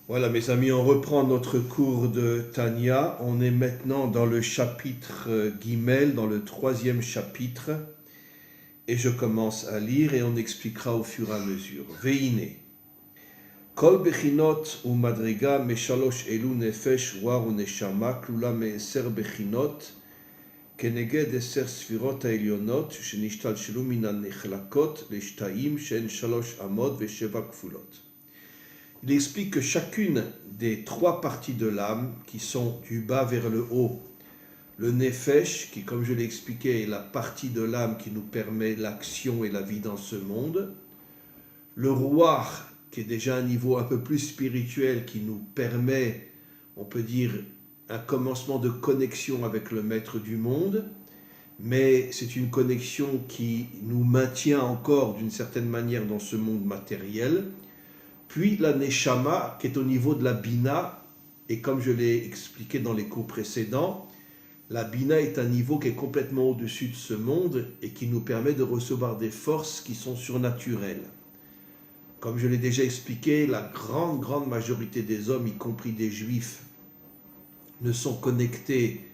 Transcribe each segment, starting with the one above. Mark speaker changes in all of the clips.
Speaker 1: Voilà, mes amis, on reprend notre cours de Tanya. On est maintenant dans le chapitre Gimel, dans le troisième chapitre. Et je commence à lire et on expliquera au fur et à mesure. Veine. Kol bechinot u madriga meshalosh elu nefesh war u neshama klula me'eser bechinot keneged eser sfirot ha'elyonot shenishtalshelu min ha'nechlakot leshta'im shen shalosh amod vesheva kfulot. Il explique que chacune des trois parties de l'âme, qui sont du bas vers le haut, le nefesh, qui comme je l'ai expliqué est la partie de l'âme qui nous permet l'action et la vie dans ce monde, le ruach, qui est déjà un niveau un peu plus spirituel, qui nous permet, on peut dire, un commencement de connexion avec le maître du monde, mais c'est une connexion qui nous maintient encore d'une certaine manière dans ce monde matériel. Puis la Neshama, qui est au niveau de la Bina, et comme je l'ai expliqué dans les cours précédents, la Bina est un niveau qui est complètement au-dessus de ce monde et qui nous permet de recevoir des forces qui sont surnaturelles. Comme je l'ai déjà expliqué, la grande majorité des hommes, y compris des juifs, ne sont connectés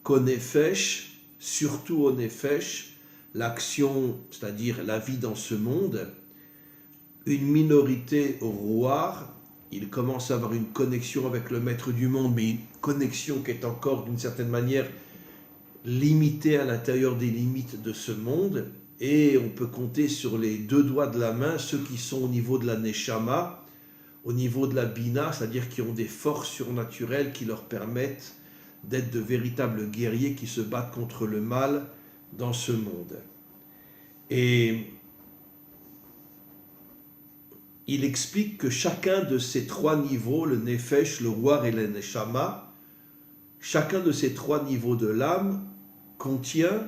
Speaker 1: qu'au Nefesh, surtout au Nefesh, l'action, c'est-à-dire la vie dans ce monde. Une minorité au Ruach, il commence à avoir une connexion avec le maître du monde, mais une connexion qui est encore d'une certaine manière limitée à l'intérieur des limites de ce monde, et on peut compter sur les deux doigts de la main ceux qui sont au niveau de la Neshama, au niveau de la Bina, c'est-à-dire qui ont des forces surnaturelles qui leur permettent d'être de véritables guerriers qui se battent contre le mal dans ce monde. Et il explique que chacun de ces trois niveaux, le Nefesh, le Ruach et le Neshama, chacun de ces trois niveaux de l'âme contient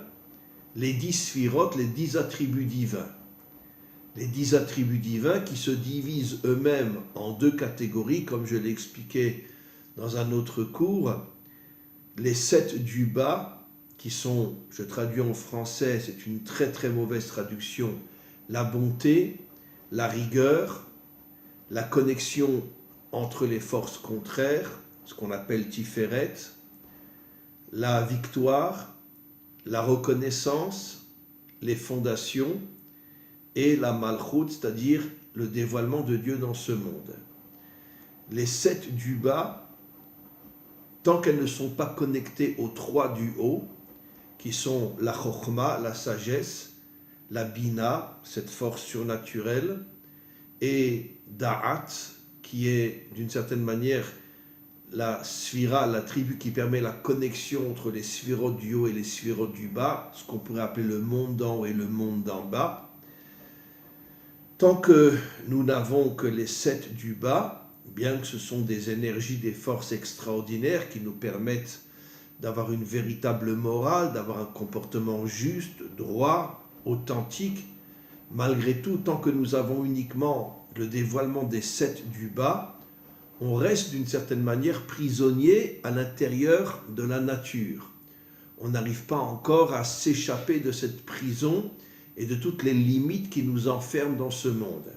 Speaker 1: les 10 sphirotes, les 10 attributs divins. Les 10 attributs divins qui se divisent eux-mêmes en deux catégories, comme je l'ai expliqué dans un autre cours. Les 7 du bas, qui sont, je traduis en français, c'est une très mauvaise traduction, la bonté, la rigueur, la connexion entre les forces contraires, ce qu'on appelle Tiferet, la victoire, la reconnaissance, les fondations et la Malchut, c'est-à-dire le dévoilement de Dieu dans ce monde. Les 7 du bas, tant qu'elles ne sont pas connectées aux 3 du haut, qui sont la Chokhma, la sagesse, la Bina, cette force surnaturelle, et Da'at, qui est d'une certaine manière la sphira, la tribu qui permet la connexion entre les sphirotes du haut et les sphirotes du bas, ce qu'on pourrait appeler le monde d'en haut et le monde d'en bas. Tant que nous n'avons que les 7 du bas, bien que ce sont des énergies, des forces extraordinaires qui nous permettent d'avoir une véritable morale, d'avoir un comportement juste, droit, authentique, malgré tout, tant que nous avons uniquement le dévoilement des 7 du bas, on reste d'une certaine manière prisonnier à l'intérieur de la nature. On n'arrive pas encore à s'échapper de cette prison et de toutes les limites qui nous enferment dans ce monde.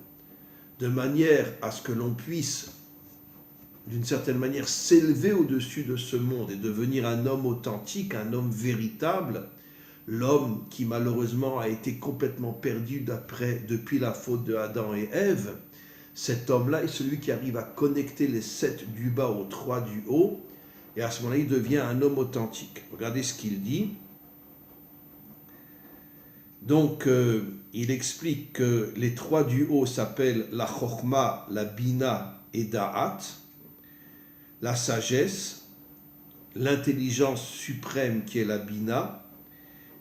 Speaker 1: De manière à ce que l'on puisse, d'une certaine manière, s'élever au-dessus de ce monde et devenir un homme authentique, un homme véritable, l'homme qui malheureusement a été complètement perdu depuis la faute de Adam et Ève, cet homme-là est celui qui arrive à connecter les 7 du bas aux 3 du haut, et à ce moment-là, il devient un homme authentique. Regardez ce qu'il dit. Donc, il explique que les 3 du haut s'appellent la Chokhma, la Bina et Da'at, la sagesse, l'intelligence suprême qui est la Bina,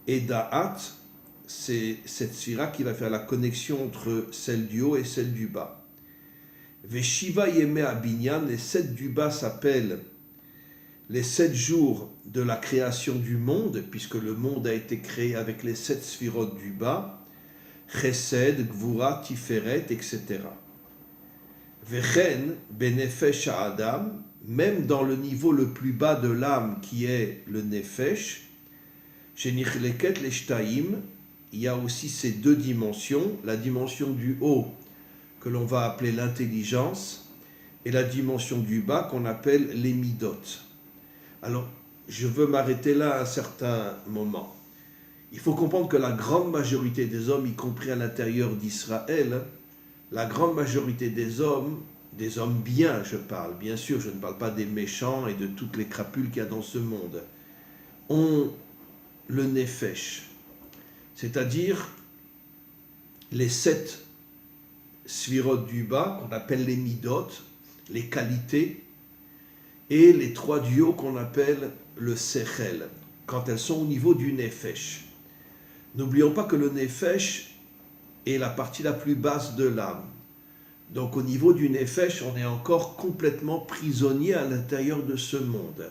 Speaker 1: et Da'at, c'est cette sphira qui va faire la connexion entre celle du haut et celle du bas. Veshiva Yemei Abinyan, les 7 du bas s'appellent les 7 jours de la création du monde, puisque le monde a été créé avec les 7 sphirotes du bas, Chesed, Gvura, Tiferet, etc. Vechen, Benefesh Adam, même dans le niveau le plus bas de l'âme qui est le Nefesh, chez Nichleket Leshtaim, il y a aussi ces deux dimensions, la dimension du haut que l'on va appeler l'intelligence et la dimension du bas qu'on appelle les midot. Alors, je veux m'arrêter là à un certain moment. Il faut comprendre que la grande majorité des hommes, y compris à l'intérieur d'Israël, la grande majorité des hommes bien, je parle, bien sûr, je ne parle pas des méchants et de toutes les crapules qu'il y a dans ce monde, ont le nefesh, c'est-à-dire les 7 sphirot du bas, qu'on appelle les midot, les qualités, et les 3 du haut qu'on appelle le sechel, quand elles sont au niveau du nefesh. N'oublions pas que le nefesh est la partie la plus basse de l'âme. Donc au niveau du nefesh, on est encore complètement prisonnier à l'intérieur de ce monde.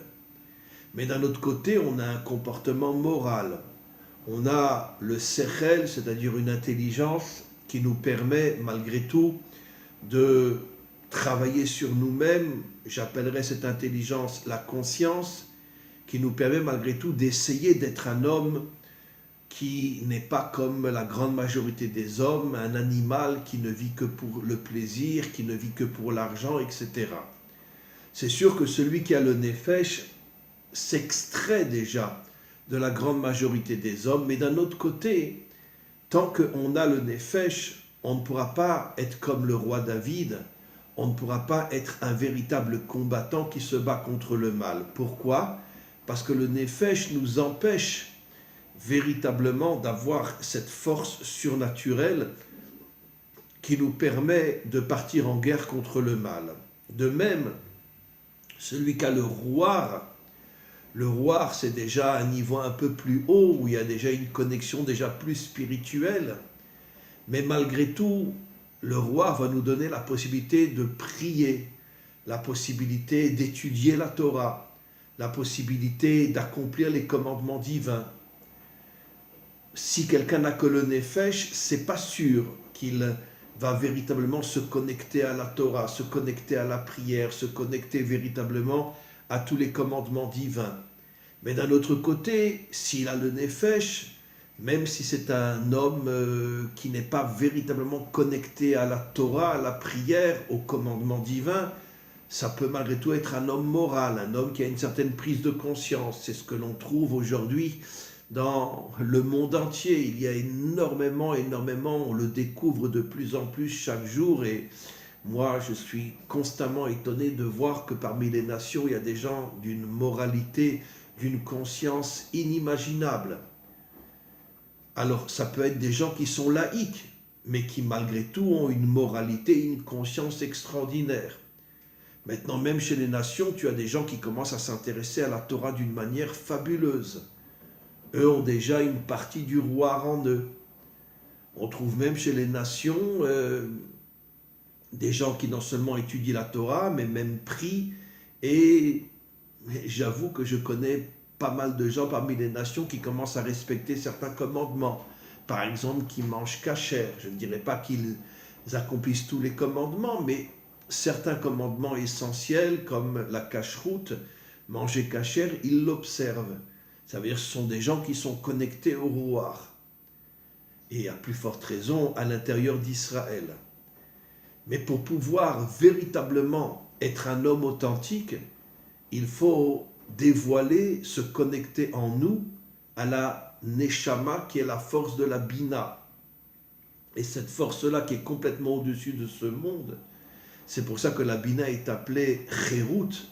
Speaker 1: Mais d'un autre côté, on a un comportement moral. On a le sechel, c'est-à-dire une intelligence qui nous permet malgré tout de travailler sur nous-mêmes. J'appellerais cette intelligence la conscience, qui nous permet malgré tout d'essayer d'être un homme qui n'est pas comme la grande majorité des hommes, un animal qui ne vit que pour le plaisir, qui ne vit que pour l'argent, etc. C'est sûr que celui qui a le nefesh s'extrait déjà de la grande majorité des hommes, mais d'un autre côté, tant qu'on a le nefesh, on ne pourra pas être comme le roi David, on ne pourra pas être un véritable combattant qui se bat contre le mal. Pourquoi ? Parce que le nefesh nous empêche véritablement d'avoir cette force surnaturelle qui nous permet de partir en guerre contre le mal. De même, celui qui a le roi, c'est déjà un niveau un peu plus haut, où il y a déjà une connexion déjà plus spirituelle, mais malgré tout, le roi va nous donner la possibilité de prier, la possibilité d'étudier la Torah, la possibilité d'accomplir les commandements divins. Si quelqu'un n'a que le nefesh, c'est pas sûr qu'il va véritablement se connecter à la Torah, se connecter à la prière, se connecter véritablement à tous les commandements divins. Mais d'un autre côté, s'il a le nefesh, même si c'est un homme qui n'est pas véritablement connecté à la Torah, à la prière, aux commandements divins, ça peut malgré tout être un homme moral, un homme qui a une certaine prise de conscience. C'est ce que l'on trouve aujourd'hui dans le monde entier. Il y a énormément, on le découvre de plus en plus chaque jour, et moi je suis constamment étonné de voir que parmi les nations, il y a des gens d'une moralité, d'une conscience inimaginable. Alors ça peut être des gens qui sont laïcs, mais qui malgré tout ont une moralité, une conscience extraordinaire. Maintenant, même chez les nations, tu as des gens qui commencent à s'intéresser à la Torah d'une manière fabuleuse. Eux ont déjà une partie du roi en eux. On trouve même chez les nations des gens qui non seulement étudient la Torah, mais même prient. Et j'avoue que je connais pas mal de gens parmi les nations qui commencent à respecter certains commandements. Par exemple, qui mangent kasher. Je ne dirais pas qu'ils accomplissent tous les commandements, mais certains commandements essentiels, comme la cacheroute, manger kasher, ils l'observent. Ça veut dire que ce sont des gens qui sont connectés au roi. Et à plus forte raison, à l'intérieur d'Israël. Mais pour pouvoir véritablement être un homme authentique, il faut dévoiler, se connecter en nous à la Neshama, qui est la force de la Bina. Et cette force-là qui est complètement au-dessus de ce monde, c'est pour ça que la Bina est appelée Chérout,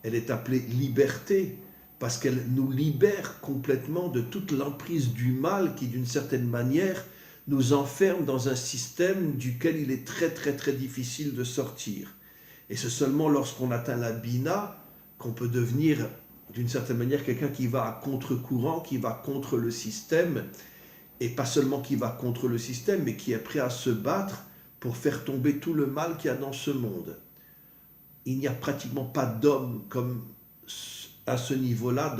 Speaker 1: elle est appelée liberté, parce qu'elle nous libère complètement de toute l'emprise du mal qui, d'une certaine manière, nous enferme dans un système duquel il est très très très difficile de sortir. Et c'est seulement lorsqu'on atteint la Bina qu'on peut devenir, d'une certaine manière, quelqu'un qui va à contre-courant, qui va contre le système, et pas seulement qui va contre le système, mais qui est prêt à se battre pour faire tomber tout le mal qu'il y a dans ce monde. Il n'y a pratiquement pas d'homme comme à ce niveau-là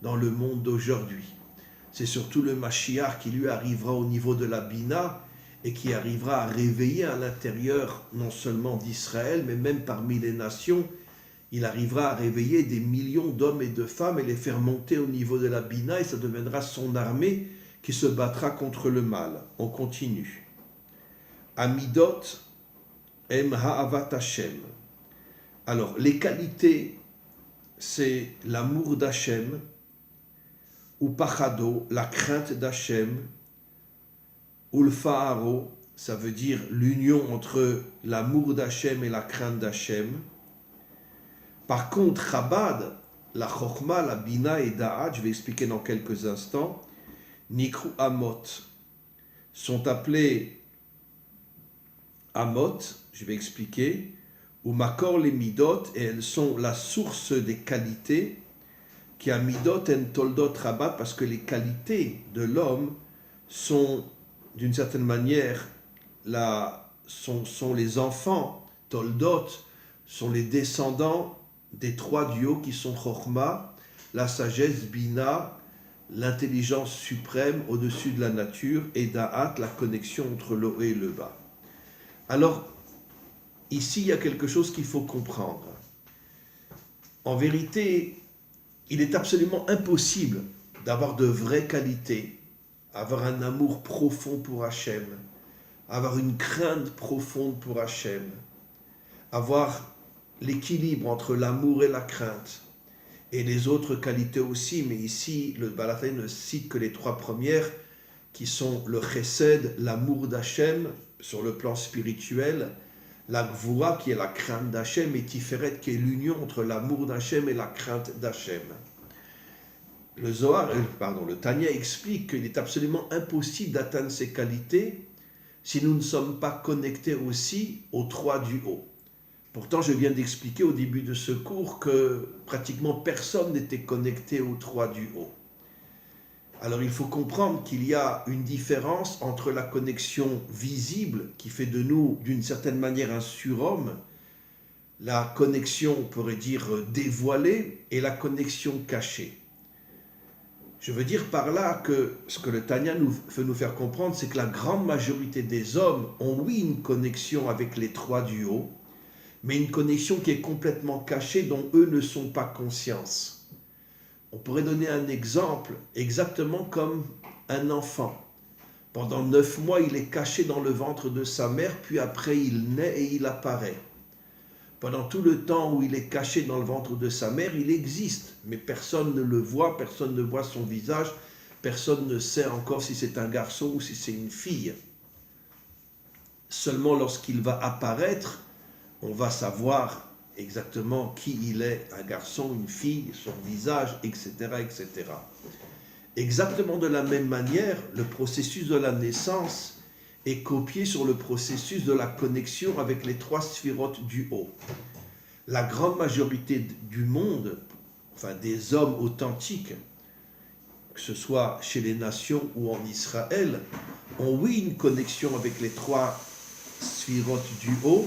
Speaker 1: dans le monde d'aujourd'hui. C'est surtout le Mashiach qui lui arrivera au niveau de la Bina et qui arrivera à réveiller à l'intérieur non seulement d'Israël, mais même parmi les nations. Il arrivera à réveiller des millions d'hommes et de femmes et les faire monter au niveau de la Bina, et ça deviendra son armée qui se battra contre le mal. On continue. Amidot em ha'avat Hashem. Alors, les qualités, c'est l'amour d'Hachem, ou pachado, la crainte d'Hachem, ou le fa'aro, ça veut dire l'union entre l'amour d'Hachem et la crainte d'Hachem. Par contre, Chabad, la Chokhma, la Bina et Da'at, je vais expliquer dans quelques instants, Nikru Amot, sont appelés Amot, je vais expliquer, ou Makor les Midot, et elles sont la source des qualités, qui a Midot en Toldot Rabat, parce que les qualités de l'homme sont, d'une certaine manière, sont les enfants, Toldot, sont les descendants des trois du haut qui sont Chokhma, la sagesse, Bina, l'intelligence suprême au-dessus de la nature, et Da'at, la connexion entre le haut et le bas. Alors, ici, il y a quelque chose qu'il faut comprendre. En vérité, il est absolument impossible d'avoir de vraies qualités, avoir un amour profond pour Hachem, avoir une crainte profonde pour Hachem, avoir l'équilibre entre l'amour et la crainte, et les autres qualités aussi, mais ici, le Baal HaTanya ne cite que les trois premières, qui sont le chesed, l'amour d'Hachem, sur le plan spirituel, la gvura, qui est la crainte d'Hachem, et Tiferet, qui est l'union entre l'amour d'Hachem et la crainte d'Hachem. Le Tanya explique qu'il est absolument impossible d'atteindre ces qualités si nous ne sommes pas connectés aussi aux trois du haut. Pourtant, je viens d'expliquer au début de ce cours que pratiquement personne n'était connecté aux trois du haut. Alors, il faut comprendre qu'il y a une différence entre la connexion visible, qui fait de nous, d'une certaine manière, un surhomme, la connexion, on pourrait dire, dévoilée, et la connexion cachée. Je veux dire par là que ce que le Tanya veut nous faire comprendre, c'est que la grande majorité des hommes ont, oui, une connexion avec les trois du haut, mais une connexion qui est complètement cachée, dont eux ne sont pas conscients. On pourrait donner un exemple, exactement comme un enfant. Pendant 9 mois, il est caché dans le ventre de sa mère, puis après il naît et il apparaît. Pendant tout le temps où il est caché dans le ventre de sa mère, il existe, mais personne ne le voit, personne ne voit son visage, personne ne sait encore si c'est un garçon ou si c'est une fille. Seulement lorsqu'il va apparaître, on va savoir exactement qui il est, un garçon, une fille, son visage, etc., etc. Exactement de la même manière, le processus de la naissance est copié sur le processus de la connexion avec les trois sphirotes du haut. La grande majorité du monde, enfin des hommes authentiques, que ce soit chez les nations ou en Israël, ont oui une connexion avec les trois sphirotes du haut,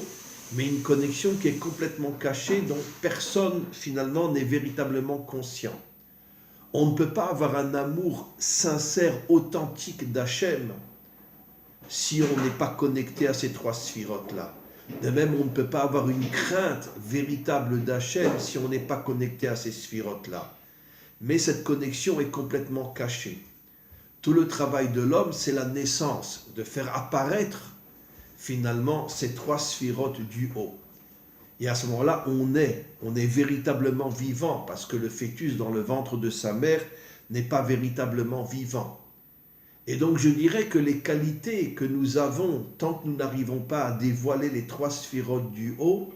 Speaker 1: mais une connexion qui est complètement cachée, dont personne finalement n'est véritablement conscient. On ne peut pas avoir un amour sincère, authentique d'Hachem si on n'est pas connecté à ces trois sphirotes-là. De même, on ne peut pas avoir une crainte véritable d'Hachem si on n'est pas connecté à ces sphirotes-là. Mais cette connexion est complètement cachée. Tout le travail de l'homme, c'est la naissance, de faire apparaître finalement ces trois sphirotes du haut. Et à ce moment-là, on est véritablement vivant, parce que le fœtus dans le ventre de sa mère n'est pas véritablement vivant. Et donc je dirais que les qualités que nous avons, tant que nous n'arrivons pas à dévoiler les trois sphirotes du haut,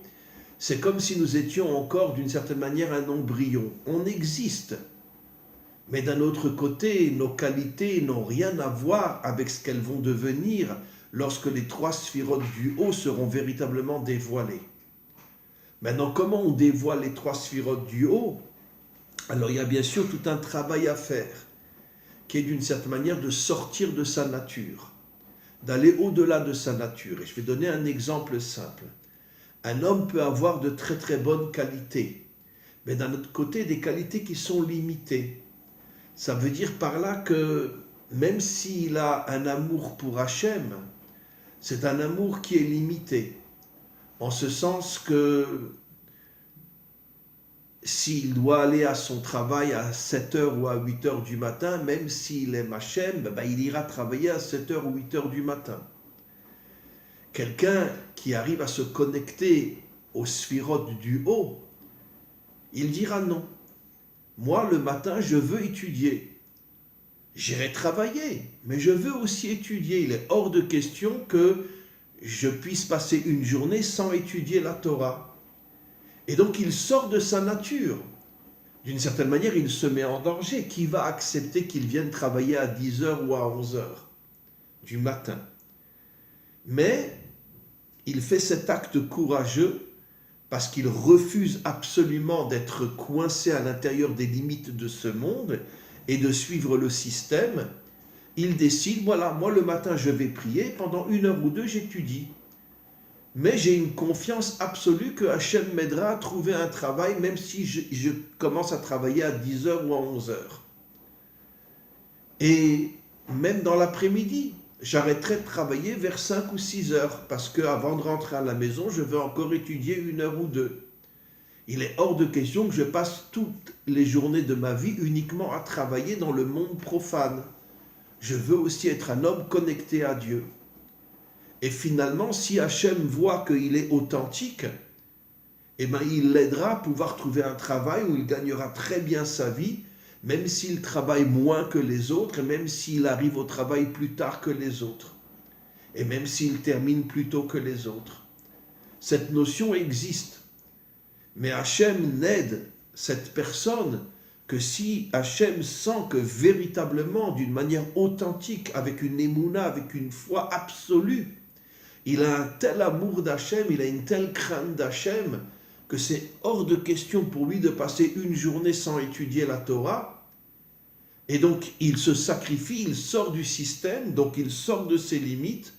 Speaker 1: c'est comme si nous étions encore d'une certaine manière un embryon. On existe, mais d'un autre côté, nos qualités n'ont rien à voir avec ce qu'elles vont devenir lorsque les trois sphirotes du haut seront véritablement dévoilées. Maintenant, comment on dévoile les trois sphirotes du haut? Alors, il y a bien sûr tout un travail à faire, qui est d'une certaine manière de sortir de sa nature, d'aller au-delà de sa nature. Et je vais donner un exemple simple. Un homme peut avoir de très très bonnes qualités, mais d'un autre côté, des qualités qui sont limitées. Ça veut dire par là que même s'il a un amour pour Hachem, c'est un amour qui est limité, en ce sens que s'il doit aller à son travail à 7h ou à 8h du matin, même s'il aime Hachem, il ira travailler à 7h ou 8h du matin. Quelqu'un qui arrive à se connecter aux sphirotes du haut, il dira non. Moi, le matin, je veux étudier. J'irai travailler, mais je veux aussi étudier. Il est hors de question que je puisse passer une journée sans étudier la Torah. Et donc, il sort de sa nature. D'une certaine manière, il se met en danger. Qui va accepter qu'il vienne travailler à 10h ou à 11h du matin? Mais il fait cet acte courageux parce qu'il refuse absolument d'être coincé à l'intérieur des limites de ce monde et de suivre le système. Il décide, voilà, moi le matin je vais prier, pendant 1 heure ou 2 j'étudie. Mais j'ai une confiance absolue que Hachem m'aidera à trouver un travail, même si je commence à travailler à 10h ou à 11h. Et même dans l'après-midi, j'arrêterai de travailler vers 5 ou 6 heures, parce qu'avant de rentrer à la maison, je veux encore étudier 1 heure ou 2. Il est hors de question que je passe toutes les journées de ma vie uniquement à travailler dans le monde profane. Je veux aussi être un homme connecté à Dieu. Et finalement, si Hachem voit qu'il est authentique, eh ben, il l'aidera à pouvoir trouver un travail où il gagnera très bien sa vie, même s'il travaille moins que les autres, et même s'il arrive au travail plus tard que les autres, et même s'il termine plus tôt que les autres. Cette notion existe. Mais Hachem n'aide cette personne que si Hachem sent que véritablement, d'une manière authentique, avec une émouna, avec une foi absolue, il a un tel amour d'Hachem, il a une telle crainte d'Hachem, que c'est hors de question pour lui de passer une journée sans étudier la Torah. Et donc, il se sacrifie, il sort du système, donc il sort de ses limites,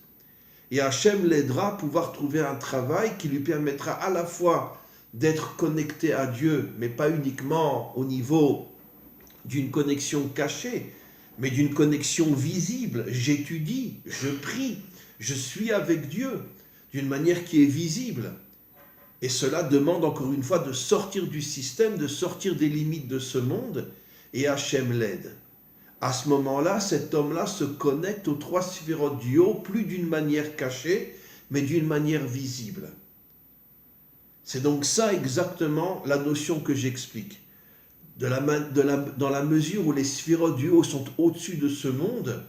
Speaker 1: et Hachem l'aidera à pouvoir trouver un travail qui lui permettra à la fois d'être connecté à Dieu, mais pas uniquement au niveau d'une connexion cachée, mais d'une connexion visible. J'étudie, je prie, je suis avec Dieu, d'une manière qui est visible. Et cela demande encore une fois de sortir du système, de sortir des limites de ce monde, et Hachem l'aide. À ce moment-là, cet homme-là se connecte aux 3 sphirotes du haut, plus d'une manière cachée, mais d'une manière visible. C'est donc ça exactement la notion que j'explique. Dans la mesure où les sphirotes du haut sont au-dessus de ce monde,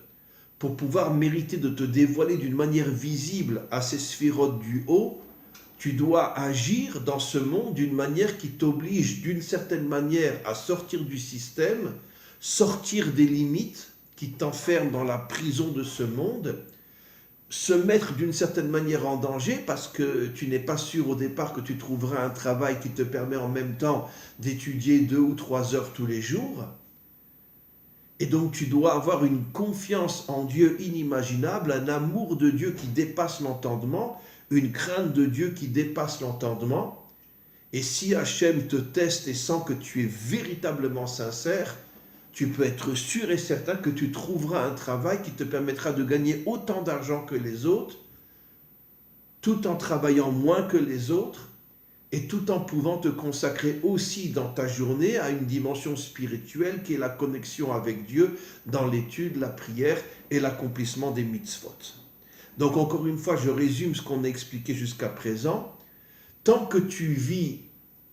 Speaker 1: pour pouvoir mériter de te dévoiler d'une manière visible à ces sphirotes du haut, tu dois agir dans ce monde d'une manière qui t'oblige d'une certaine manière à sortir du système, sortir des limites qui t'enferment dans la prison de ce monde, se mettre d'une certaine manière en danger parce que tu n'es pas sûr au départ que tu trouveras un travail qui te permet en même temps d'étudier 2 ou 3 heures tous les jours. Et donc tu dois avoir une confiance en Dieu inimaginable, un amour de Dieu qui dépasse l'entendement, une crainte de Dieu qui dépasse l'entendement. Et si Hachem te teste et sent que tu es véritablement sincère, tu peux être sûr et certain que tu trouveras un travail qui te permettra de gagner autant d'argent que les autres, tout en travaillant moins que les autres, et tout en pouvant te consacrer aussi dans ta journée à une dimension spirituelle qui est la connexion avec Dieu dans l'étude, la prière et l'accomplissement des mitzvot. Donc encore une fois, je résume ce qu'on a expliqué jusqu'à présent. Tant que tu vis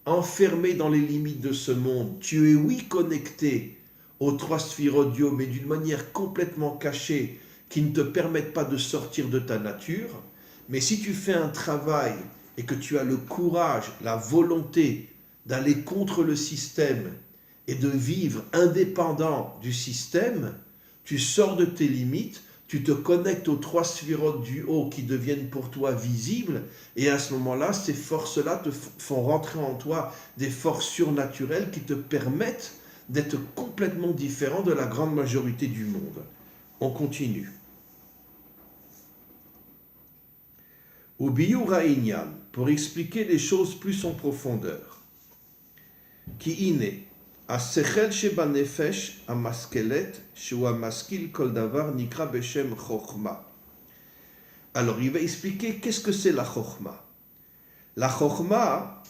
Speaker 1: enfermé dans les limites de ce monde, tu es oui connecté aux 3 sphirotes du haut, mais d'une manière complètement cachée qui ne te permettent pas de sortir de ta nature. Mais si tu fais un travail et que tu as le courage, la volonté d'aller contre le système et de vivre indépendant du système, tu sors de tes limites, tu te connectes aux 3 sphirotes du haut qui deviennent pour toi visibles, et à ce moment-là, ces forces-là te font rentrer en toi des forces surnaturelles qui te permettent d'être complètement différent de la grande majorité du monde. On continue. Ou biyur ha'inyan, pour expliquer les choses plus en profondeur. Ki ine, השכל שבנפש המשכלת, שהוא המשכיל כל דבר, נקרא בשם חוכמה. Alors, il va expliquer qu'est-ce que c'est la chokma. La chokma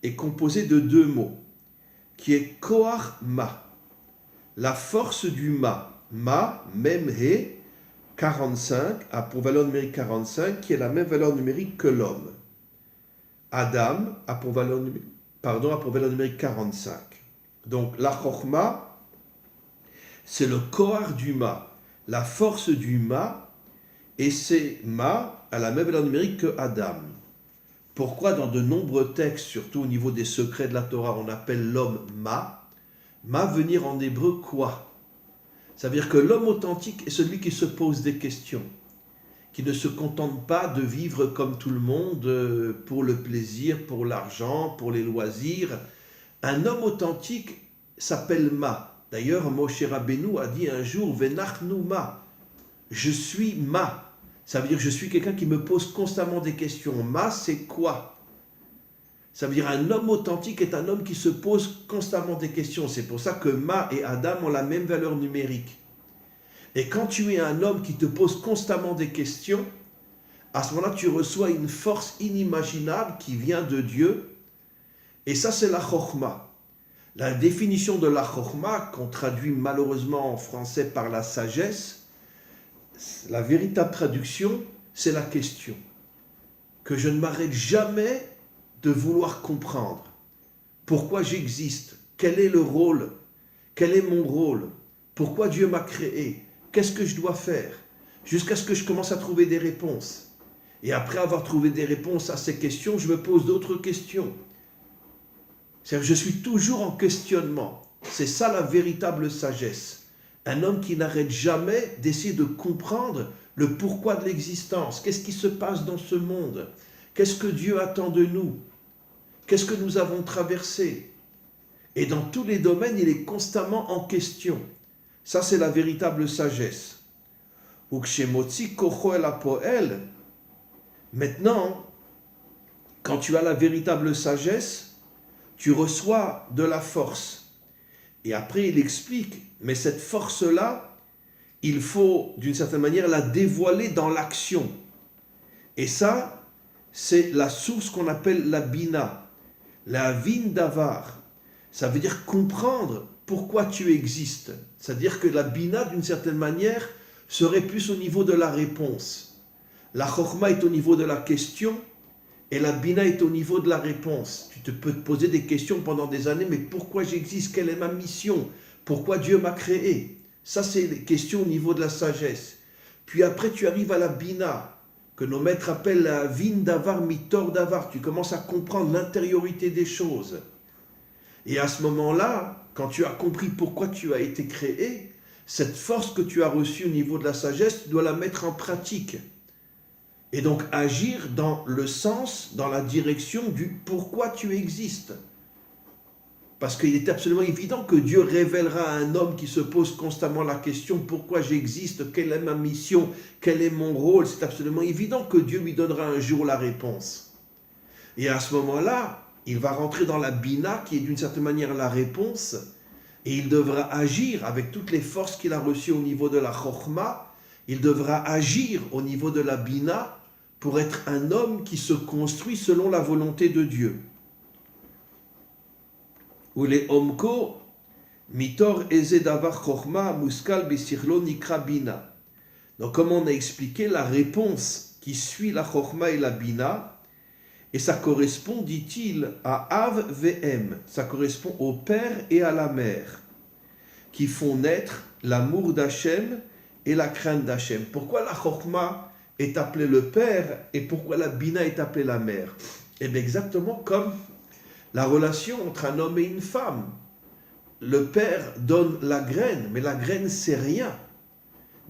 Speaker 1: est composée de 2 mots, qui est koach ma, la force du ma. Ma, mem he, 45, a pour valeur numérique 45, qui est la même valeur numérique que l'homme. Adam a pour valeur numérique 45. Donc la Chokhma, c'est le Kohar du Ma, la force du Ma, et c'est Ma à la même valeur numérique que Adam. Pourquoi dans de nombreux textes, surtout au niveau des secrets de la Torah, on appelle l'homme Ma? Ma venir en hébreu quoi? Ça veut dire que l'homme authentique est celui qui se pose des questions, qui ne se contente pas de vivre comme tout le monde pour le plaisir, pour l'argent, pour les loisirs. Un homme authentique s'appelle Ma. D'ailleurs, Moshe Rabbeinu a dit un jour « Venachnu Ma ». Je suis Ma. Ça veut dire que je suis quelqu'un qui me pose constamment des questions. Ma, c'est quoi? Ça veut dire un homme authentique est un homme qui se pose constamment des questions. C'est pour ça que Ma et Adam ont la même valeur numérique. Et quand tu es un homme qui te pose constamment des questions, à ce moment-là, tu reçois une force inimaginable qui vient de Dieu. Et ça, c'est la Chokhma. La définition de la Chokhma, qu'on traduit malheureusement en français par la sagesse, la véritable traduction, c'est la question. Que je ne m'arrête jamais de vouloir comprendre pourquoi j'existe, quel est le rôle, quel est mon rôle, pourquoi Dieu m'a créé, qu'est-ce que je dois faire, jusqu'à ce que je commence à trouver des réponses. Et après avoir trouvé des réponses à ces questions, je me pose d'autres questions. C'est-à-dire, je suis toujours en questionnement. C'est ça la véritable sagesse. Un homme qui n'arrête jamais d'essayer de comprendre le pourquoi de l'existence. Qu'est-ce qui se passe dans ce monde? Qu'est-ce que Dieu attend de nous? Qu'est-ce que nous avons traversé? Et dans tous les domaines, il est constamment en question. Ça, c'est la véritable sagesse. Maintenant, quand tu as la véritable sagesse, tu reçois de la force. Et après, il explique, mais cette force-là, il faut, d'une certaine manière, la dévoiler dans l'action. Et ça, c'est la source qu'on appelle la bina, la vin davar. Ça veut dire comprendre pourquoi tu existes. C'est-à-dire que la bina, d'une certaine manière, serait plus au niveau de la réponse. La chokhma est au niveau de la question, et la bina est au niveau de la réponse. Tu peux te poser des questions pendant des années, mais pourquoi j'existe? Quelle est ma mission? Pourquoi Dieu m'a créé? Ça, c'est les questions au niveau de la sagesse. Puis après, tu arrives à la bina, que nos maîtres appellent la vin davar mitor davar. Tu commences à comprendre l'intériorité des choses. Et à ce moment-là, quand tu as compris pourquoi tu as été créé, cette force que tu as reçue au niveau de la sagesse, tu dois la mettre en pratique. Et donc agir dans le sens, dans la direction du pourquoi tu existes. Parce qu'il est absolument évident que Dieu révélera à un homme qui se pose constamment la question pourquoi j'existe, quelle est ma mission, quel est mon rôle. C'est absolument évident que Dieu lui donnera un jour la réponse. Et à ce moment-là, il va rentrer dans la bina qui est d'une certaine manière la réponse et il devra agir avec toutes les forces qu'il a reçues au niveau de la chokhma. Il devra agir au niveau de la bina pour être un homme qui se construit selon la volonté de Dieu. Ou les omko mitor eze davar chokhma muskal bisirlo nikra bina. Donc comme on a expliqué, la réponse qui suit la chokhma et la bina, et ça correspond, dit-il, à Av VM, ça correspond au père et à la mère, qui font naître l'amour d'Hachem et la crainte d'Hachem. Pourquoi la chokhma est appelée le père et pourquoi la bina est appelée la mère? Eh bien exactement comme la relation entre un homme et une femme. Le père donne la graine, mais la graine c'est rien.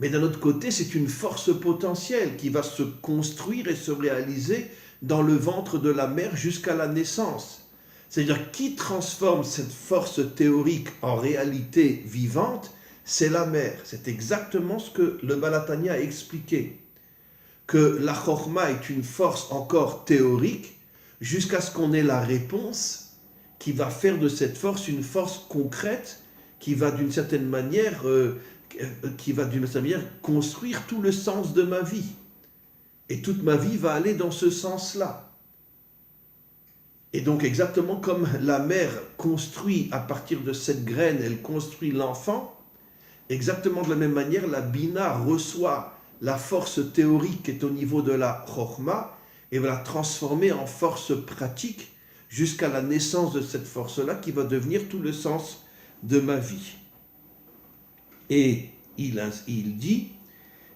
Speaker 1: Mais d'un autre côté, c'est une force potentielle qui va se construire et se réaliser dans le ventre de la mère jusqu'à la naissance. C'est-à-dire, qui transforme cette force théorique en réalité vivante? C'est la mère. C'est exactement ce que le Baal HaTanya a expliqué. Que la chokhma est une force encore théorique jusqu'à ce qu'on ait la réponse qui va faire de cette force une force concrète qui va d'une certaine manière construire tout le sens de ma vie. Et toute ma vie va aller dans ce sens-là. Et donc exactement comme la mère construit à partir de cette graine, elle construit l'enfant, exactement de la même manière, la bina reçoit la force théorique qui est au niveau de la chokhma, et va la transformer en force pratique jusqu'à la naissance de cette force-là qui va devenir tout le sens de ma vie. Et il dit,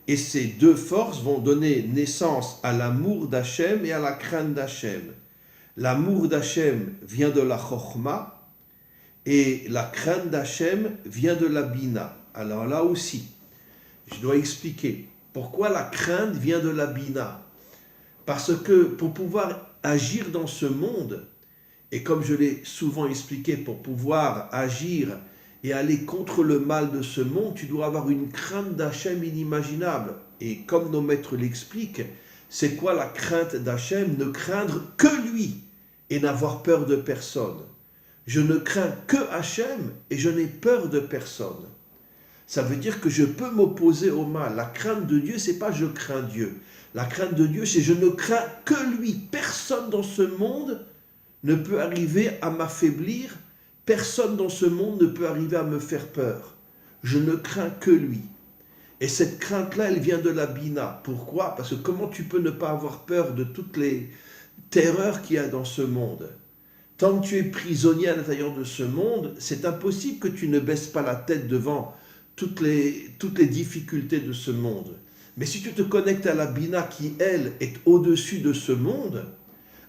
Speaker 1: et ces deux forces vont donner naissance à l'amour d'Hachem et à la crainte d'Hachem. L'amour d'Hachem vient de la Chokhma et la crainte d'Hachem vient de la Bina. Alors là aussi, je dois expliquer pourquoi la crainte vient de la Bina. Parce que pour pouvoir agir dans ce monde, et comme je l'ai souvent expliqué, pour pouvoir agir et aller contre le mal de ce monde, tu dois avoir une crainte d'Hachem inimaginable. Et comme nos maîtres l'expliquent, c'est quoi la crainte d'Hachem? Ne craindre que lui et n'avoir peur de personne. Je ne crains que Hachem et je n'ai peur de personne. Ça veut dire que je peux m'opposer au mal. La crainte de Dieu, c'est pas je crains Dieu. La crainte de Dieu, c'est je ne crains que lui. Personne dans ce monde ne peut arriver à m'affaiblir. Personne dans ce monde ne peut arriver à me faire peur. Je ne crains que lui. Et cette crainte-là, elle vient de la Bina. Pourquoi? Parce que comment tu peux ne pas avoir peur de toutes les terreurs qu'il y a dans ce monde? Tant que tu es prisonnier à l'intérieur de ce monde, c'est impossible que tu ne baisses pas la tête devant toutes les difficultés de ce monde. Mais si tu te connectes à la Bina qui, elle, est au-dessus de ce monde,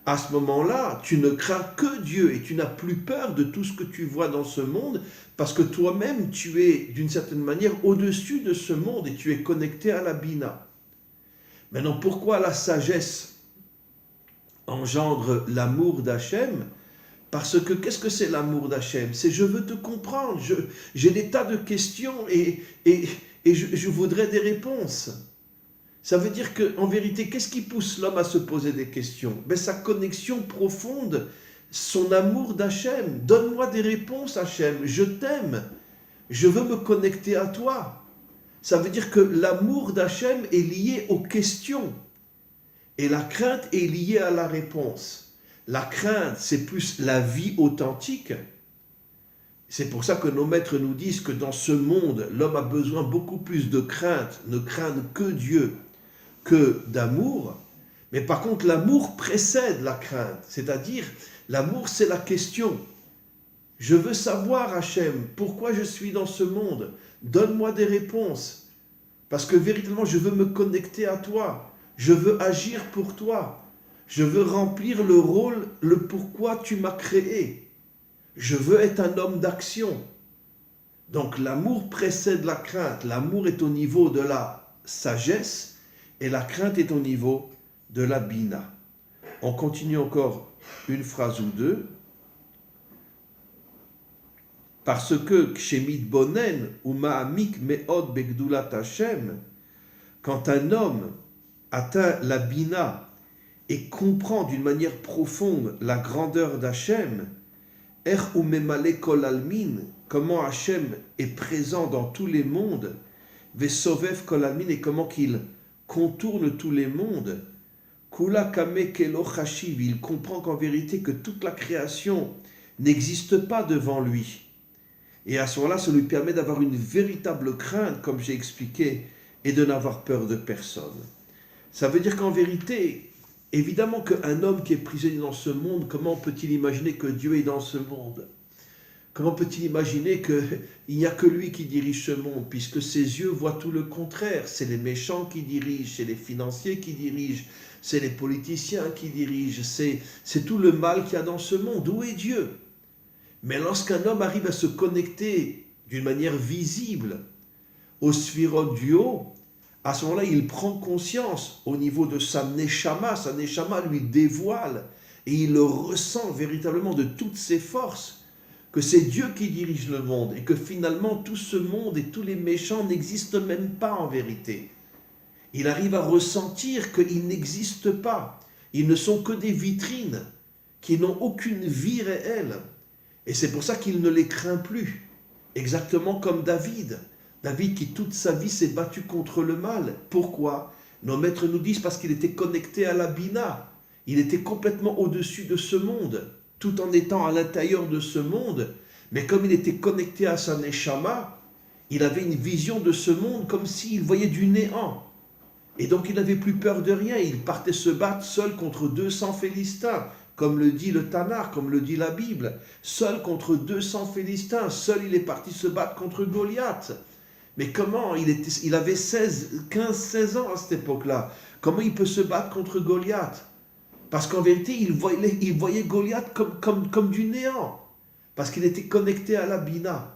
Speaker 1: à ce moment-là, tu ne crains que Dieu et tu n'as plus peur de tout ce que tu vois dans ce monde parce que toi-même, tu es d'une certaine manière au-dessus de ce monde et tu es connecté à la Bina. Maintenant, pourquoi la sagesse engendre l'amour d'Hachem? Parce que qu'est-ce que c'est l'amour d'Hachem? C'est je veux te comprendre, j'ai des tas de questions et je voudrais des réponses. Ça veut dire qu'en vérité, qu'est-ce qui pousse l'homme à se poser des questions? Sa connexion profonde, son amour d'Hachem. Donne-moi des réponses, Hachem. Je t'aime. Je veux me connecter à toi. Ça veut dire que l'amour d'Hachem est lié aux questions. Et la crainte est liée à la réponse. La crainte, c'est plus la vie authentique. C'est pour ça que nos maîtres nous disent que dans ce monde, l'homme a besoin beaucoup plus de crainte, ne craindre que Dieu, que d'amour. Mais par contre, l'amour précède la crainte. C'est-à-dire, l'amour, c'est la question. Je veux savoir, Hachem, pourquoi je suis dans ce monde. Donne-moi des réponses. Parce que véritablement, je veux me connecter à toi. Je veux agir pour toi. Je veux remplir le rôle, le pourquoi tu m'as créé. Je veux être un homme d'action. Donc l'amour précède la crainte. L'amour est au niveau de la sagesse et la crainte est au niveau de la bina. On continue encore une phrase ou deux. Parce que Kshemit Bonen ou Ma'amik Me'od Begdulat Hashem, quand un homme atteint la bina et comprend d'une manière profonde la grandeur d'Hachem, Er ou Memale Kol Almin, comment Hachem est présent dans tous les mondes, Vesovev Kol Almin, et comment qu'il contourne tous les mondes, Kula Kame Kelo Chashiv, il comprend qu'en vérité que toute la création n'existe pas devant lui. Et à ce moment-là, ça lui permet d'avoir une véritable crainte, comme j'ai expliqué, et de n'avoir peur de personne. Ça veut dire qu'en vérité, évidemment qu'un homme qui est prisonnier dans ce monde, comment peut-il imaginer que Dieu est dans ce monde? Comment peut-il imaginer qu'il n'y a que lui qui dirige ce monde, puisque ses yeux voient tout le contraire? C'est les méchants qui dirigent, c'est les financiers qui dirigent, c'est les politiciens qui dirigent, c'est tout le mal qu'il y a dans ce monde. Où est Dieu? Mais lorsqu'un homme arrive à se connecter d'une manière visible au sphirot du haut, à ce moment-là, il prend conscience au niveau de sa neshama lui dévoile et il le ressent véritablement de toutes ses forces, que c'est Dieu qui dirige le monde et que finalement tout ce monde et tous les méchants n'existent même pas en vérité. Il arrive à ressentir qu'ils n'existent pas, ils ne sont que des vitrines qui n'ont aucune vie réelle. Et c'est pour ça qu'il ne les craint plus, exactement comme David. David qui toute sa vie s'est battu contre le mal. Pourquoi? Nos maîtres nous disent parce qu'il était connecté à la Bina. Il était complètement au-dessus de ce monde, tout en étant à l'intérieur de ce monde. Mais comme il était connecté à sa Neshama, il avait une vision de ce monde comme s'il voyait du néant. Et donc il n'avait plus peur de rien, il partait se battre seul contre 200 Philistins, comme le dit le Tanakh, comme le dit la Bible. Seul contre 200 Philistins, seul il est parti se battre contre Goliath. Mais comment? Il avait 15-16 ans à cette époque-là. Comment il peut se battre contre Goliath? Parce qu'en vérité, il voyait Goliath comme du néant. Parce qu'il était connecté à la Bina.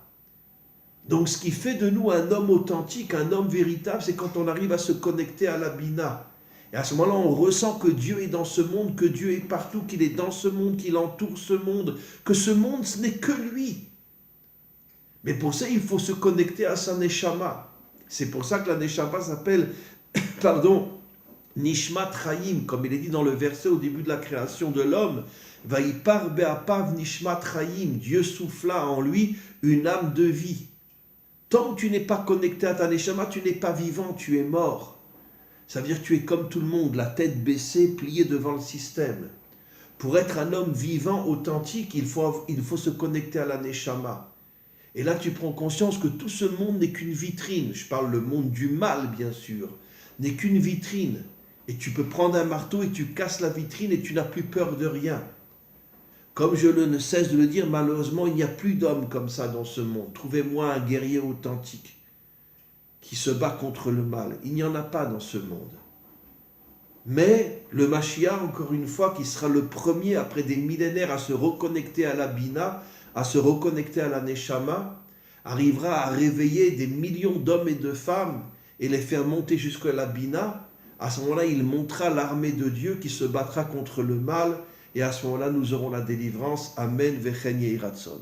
Speaker 1: Donc ce qui fait de nous un homme authentique, un homme véritable, c'est quand on arrive à se connecter à la Bina. Et à ce moment-là, on ressent que Dieu est dans ce monde, que Dieu est partout, qu'il est dans ce monde, qu'il entoure ce monde, que ce monde, ce n'est que lui. Mais pour ça, il faut se connecter à sa Neshama. C'est pour ça que la Neshama s'appelle, Nishmat Chaim, comme il est dit dans le verset au début de la création de l'homme. Vaïpar be'apav Nishmat Chaim. Dieu souffla en lui une âme de vie. Tant que tu n'es pas connecté à ta Neshama, tu n'es pas vivant, tu es mort. Ça veut dire que tu es comme tout le monde, la tête baissée, pliée devant le système. Pour être un homme vivant, authentique, il faut se connecter à la Neshama. Et là, tu prends conscience que tout ce monde n'est qu'une vitrine. Je parle le monde du mal, bien sûr. N'est qu'une vitrine. Et tu peux prendre un marteau et tu casses la vitrine et tu n'as plus peur de rien. Comme je ne cesse de le dire, malheureusement, il n'y a plus d'hommes comme ça dans ce monde. Trouvez-moi un guerrier authentique qui se bat contre le mal. Il n'y en a pas dans ce monde. Mais le Mashiach, encore une fois, qui sera le premier après des millénaires à se reconnecter à la Bina, à se reconnecter à la Neshama, arrivera à réveiller des millions d'hommes et de femmes et les faire monter jusqu'à la Bina. À ce moment-là, il montrera l'armée de Dieu qui se battra contre le mal et à ce moment-là, nous aurons la délivrance. Amen, Vechen Yehi Ratzon.